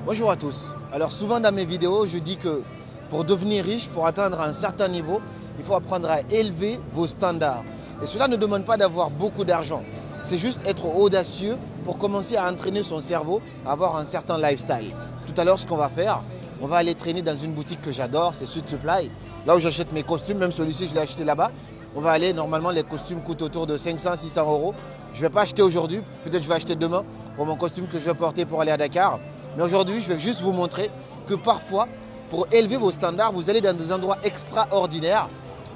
Bonjour à tous. Alors souvent dans mes vidéos, je dis que pour devenir riche, pour atteindre un certain niveau, il faut apprendre à élever vos standards. Et cela ne demande pas d'avoir beaucoup d'argent. C'est juste être audacieux pour commencer à entraîner son cerveau à avoir un certain lifestyle. Tout à l'heure, ce qu'on va faire, on va aller traîner dans une boutique que j'adore, c'est Sud Supply. Là où j'achète mes costumes, même celui-ci, je l'ai acheté là-bas. On va aller, normalement, les costumes coûtent autour de 500-600 euros. Je ne vais pas acheter aujourd'hui, peut-être je vais acheter demain pour mon costume que je vais porter pour aller à Dakar. Mais aujourd'hui, je vais juste vous montrer que parfois, pour élever vos standards, vous allez dans des endroits extraordinaires.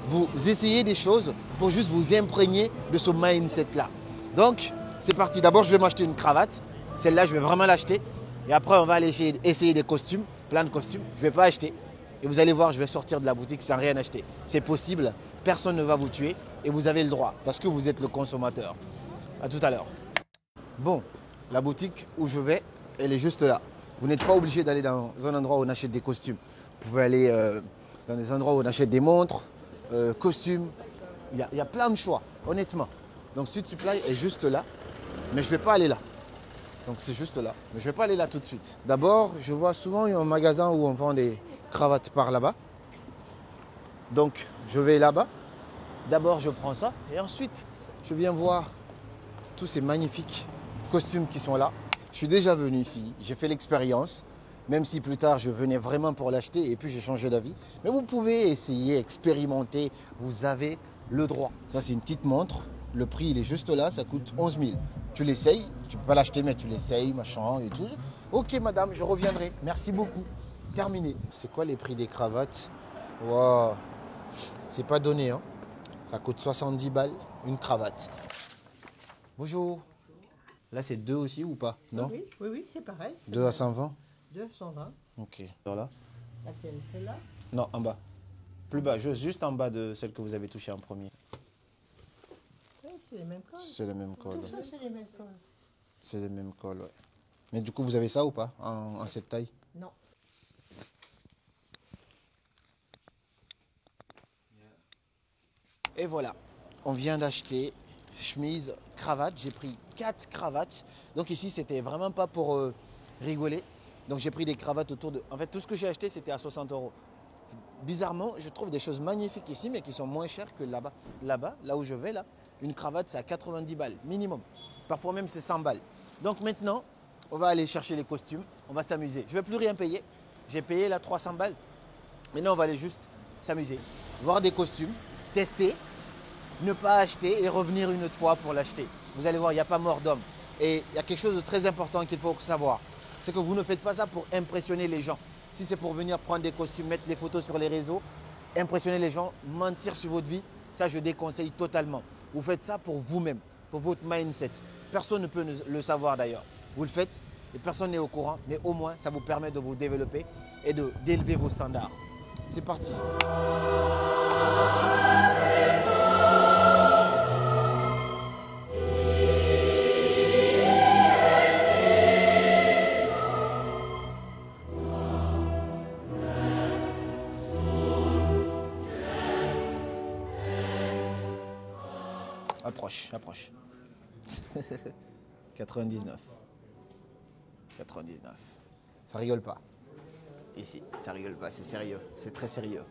Vous essayez des choses pour juste vous imprégner de ce mindset-là. Donc, c'est parti. D'abord, je vais m'acheter une cravate. Celle-là, je vais vraiment l'acheter. Et après, on va aller essayer des costumes, plein de costumes. Je ne vais pas acheter. Et vous allez voir, je vais sortir de la boutique sans rien acheter. C'est possible. Personne ne va vous tuer. Et vous avez le droit parce que vous êtes le consommateur. À tout à l'heure. Bon, la boutique où je vais, elle est juste là. Vous n'êtes pas obligé d'aller dans un endroit où on achète des costumes. Vous pouvez aller dans des endroits où on achète des montres, costumes. Il y a plein de choix, honnêtement. Donc Sud Supply est juste là, mais je ne vais pas aller là. Donc c'est juste là, mais je ne vais pas aller là tout de suite. D'abord, je vois souvent un magasin où on vend des cravates par là-bas. Donc je vais là-bas. D'abord, je prends ça et ensuite, je viens voir tous ces magnifiques costumes qui sont là. Je suis déjà venu ici, j'ai fait l'expérience, même si plus tard je venais vraiment pour l'acheter et puis j'ai changé d'avis. Mais vous pouvez essayer, expérimenter, vous avez le droit. Ça c'est une petite montre, le prix il est juste là, ça coûte 11 000. Tu l'essayes, tu ne peux pas l'acheter mais tu l'essayes, machin et tout. Ok madame, je reviendrai, merci beaucoup. Terminé. C'est quoi les prix des cravates? Waouh, c'est pas donné hein. Ça coûte 70 balles, une cravate. Bonjour. Là, c'est 2 aussi ou pas? Non? Oui, c'est pareil. 2 à 120? 2 à 120. Ok. Alors là? Laquelle? Celle-là? Non, en bas. Plus bas, juste en bas de celle que vous avez touchée en premier. Oui, c'est les mêmes cols. C'est le même col. Tout ça, c'est les mêmes cols. C'est le même col, ouais. Mais du coup, vous avez ça ou pas en cette taille? Non. Et voilà. On vient d'acheter chemise, cravate. J'ai pris 4 cravates. Donc ici, c'était vraiment pas pour rigoler. Donc j'ai pris des cravates autour de... En fait, tout ce que j'ai acheté, c'était à 60 euros. Bizarrement, je trouve des choses magnifiques ici, mais qui sont moins chères que là-bas. Là-bas, là où je vais, là, une cravate, c'est à 90 balles, minimum. Parfois même, c'est 100 balles. Donc maintenant, on va aller chercher les costumes. On va s'amuser. Je ne vais plus rien payer. J'ai payé là 300 balles. Maintenant, on va aller juste s'amuser. Voir des costumes, tester, ne pas acheter et revenir une autre fois pour l'acheter. Vous allez voir, il n'y a pas mort d'homme. Et il y a quelque chose de très important qu'il faut savoir. C'est que vous ne faites pas ça pour impressionner les gens. Si c'est pour venir prendre des costumes, mettre des photos sur les réseaux, impressionner les gens, mentir sur votre vie, ça je déconseille totalement. Vous faites ça pour vous-même, pour votre mindset. Personne ne peut le savoir d'ailleurs. Vous le faites et personne n'est au courant, mais au moins ça vous permet de vous développer et d'élever vos standards. C'est parti. Approche, approche. 99. 99. Ça rigole pas. Ici, ça rigole pas, c'est sérieux. C'est très sérieux.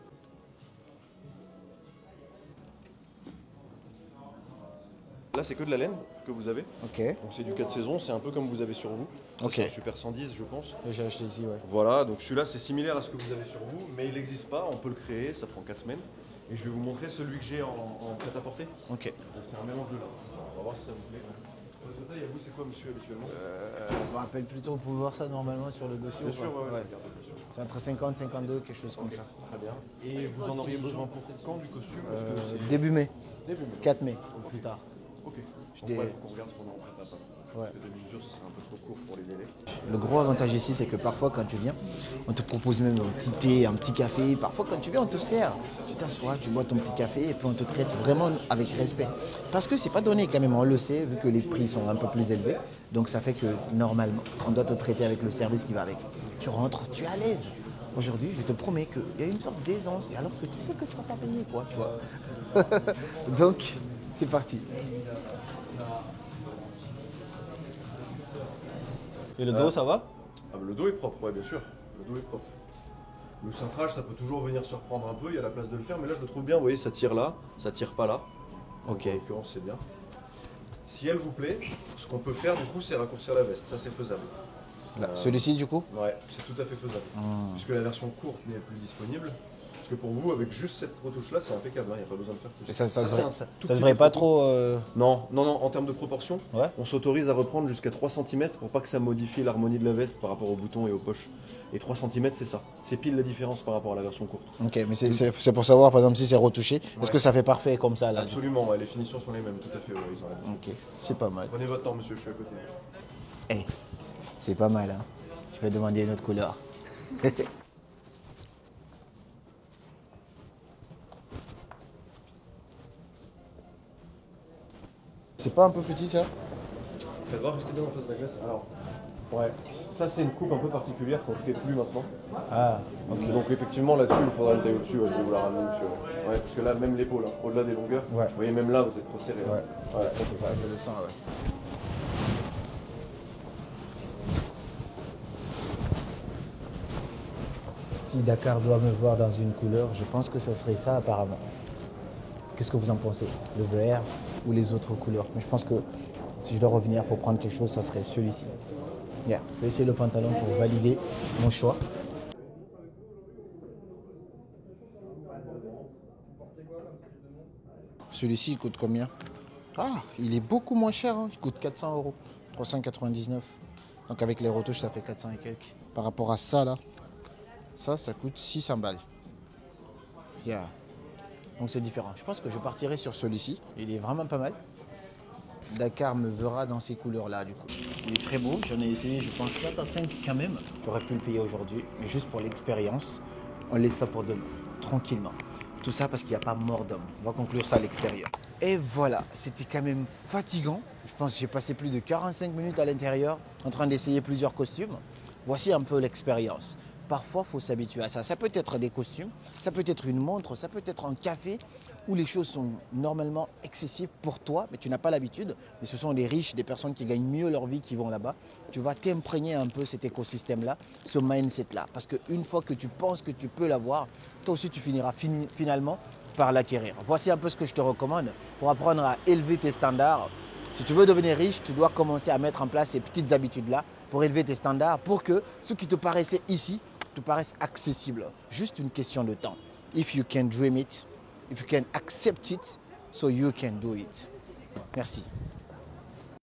Là, c'est que de la laine que vous avez. Ok. Donc c'est du 4 saisons, c'est un peu comme vous avez sur vous. Ça, Ok. C'est un Super 110, je pense. J'ai acheté ici, ouais. Voilà, donc celui-là, c'est similaire à ce que vous avez sur vous, mais il n'existe pas, on peut le créer, ça prend 4 semaines. Et je vais vous montrer celui que j'ai en prêt-à-porter. Ok. Donc, c'est un mélange de là. On va voir si ça vous plaît. Votre taille à vous, c'est quoi, monsieur, habituellement Je me rappelle plutôt, vous pouvez voir ça normalement sur le dossier. Bien ou sûr, pas? ouais, Ouais. regardez, bien sûr. C'est entre 50 et 52, quelque chose comme ça. Très bien. Et vous en auriez besoin pour quand du costume Parce que c'est Début mai, début mai. 4 mai, ou plus tard. Ok. Je Donc, dé- ouais, faut qu'on regarde ce qu'on a en prêt-à-porter. Ouais. Parce que 2 mesures, ce serait un peu trop court pour les délais. Le gros avantage ici, c'est que parfois quand tu viens, on te propose même un petit thé, un petit café. Parfois quand tu viens, on te sert. Tu t'assois, tu bois ton petit café et puis on te traite vraiment avec respect. Parce que c'est pas donné quand même, on le sait, vu que les prix sont un peu plus élevés. Donc ça fait que normalement, on doit te traiter avec le service qui va avec. Tu rentres, tu es à l'aise. Aujourd'hui, je te promets qu'il y a une sorte d'aisance, alors que tu sais que tu vas pas payer, quoi, tu vois. Donc, c'est parti. Et le dos, ça va? Ah bah Le dos est propre, ouais, bien sûr. Le dos est propre. Le cintrage, ça peut toujours venir surprendre un peu, il y a la place de le faire, mais là je le trouve bien, vous voyez, ça tire là, ça tire pas là. Ok. En l'occurrence, c'est bien. Si elle vous plaît, ce qu'on peut faire du coup, c'est raccourcir la veste, ça c'est faisable. Là, celui-ci du coup? Ouais, c'est tout à fait faisable. Puisque la version courte n'est plus disponible. Parce que pour vous, avec juste cette retouche-là, c'est impeccable, il n'y a pas besoin de faire plus. Et ça c'est se un tout ça petit se devrait peu pas trop trop. Non, non, non, en termes de proportion, Ouais. on s'autorise à reprendre jusqu'à 3 cm pour pas que ça modifie l'harmonie de la veste par rapport aux boutons et aux poches. Et 3 cm, c'est ça. C'est pile la différence par rapport à la version courte. Ok, mais c'est pour savoir par exemple si c'est retouché. Est-ce Ouais. que ça fait parfait comme ça là? Absolument, ouais, les finitions sont les mêmes, tout à fait. Ouais, ils ont raison. Ok, c'est pas mal. Prenez votre temps, monsieur, je suis à côté. Eh, c'est pas mal, hein. Je vais demander une autre couleur. C'est pas un peu petit ça? Faites voir, restez bien en face de la glace. Alors, ouais, ça c'est une coupe un peu particulière qu'on ne fait plus maintenant. Ah, ok. Donc effectivement là-dessus, il faudra une taille au-dessus, ouais, je vais vous la ramener monsieur. Ouais, parce que là, même l'épaule, hein, au-delà des longueurs, Ouais. vous voyez, même là, vous êtes trop serré. Là. Ouais, c'est ça, je le sens, ouais. Si Dakar doit me voir dans une couleur, je pense que ça serait ça apparemment. Qu'est-ce que vous en pensez? Le vert ou les autres couleurs? Mais je pense que si je dois revenir pour prendre quelque chose, ça serait celui-ci. Yeah. Je vais essayer le pantalon pour valider mon choix. Celui-ci, il coûte combien? Ah, il est beaucoup moins cher, hein. Il coûte 400 €, 399. Donc avec les retouches, ça fait 400 et quelques. Par rapport à ça, là, ça coûte 600 balles. Yeah. Donc c'est différent. Je pense que je partirai sur celui-ci. Il est vraiment pas mal. Dakar me verra dans ces couleurs-là, du coup. Il est très beau. J'en ai essayé, je pense, 4 à 5 quand même. J'aurais pu le payer aujourd'hui, mais juste pour l'expérience, on laisse ça pour demain, tranquillement. Tout ça parce qu'il n'y a pas mort d'homme. On va conclure ça à l'extérieur. Et voilà, c'était quand même fatigant. Je pense que j'ai passé plus de 45 minutes à l'intérieur en train d'essayer plusieurs costumes. Voici un peu l'expérience. Parfois, il faut s'habituer à ça. Ça peut être des costumes, ça peut être une montre, ça peut être un café où les choses sont normalement excessives pour toi, mais tu n'as pas l'habitude. Mais ce sont les riches, des personnes qui gagnent mieux leur vie qui vont là-bas. Tu vas t'imprégner un peu cet écosystème-là, ce mindset-là. Parce qu'une fois que tu penses que tu peux l'avoir, toi aussi tu finiras finalement par l'acquérir. Voici un peu ce que je te recommande pour apprendre à élever tes standards. Si tu veux devenir riche, tu dois commencer à mettre en place ces petites habitudes-là pour élever tes standards, pour que ce qui te paraissait ici te paraisse accessible. Juste une question de temps. If you can dream it, if you can accept it, so you can do it. Merci.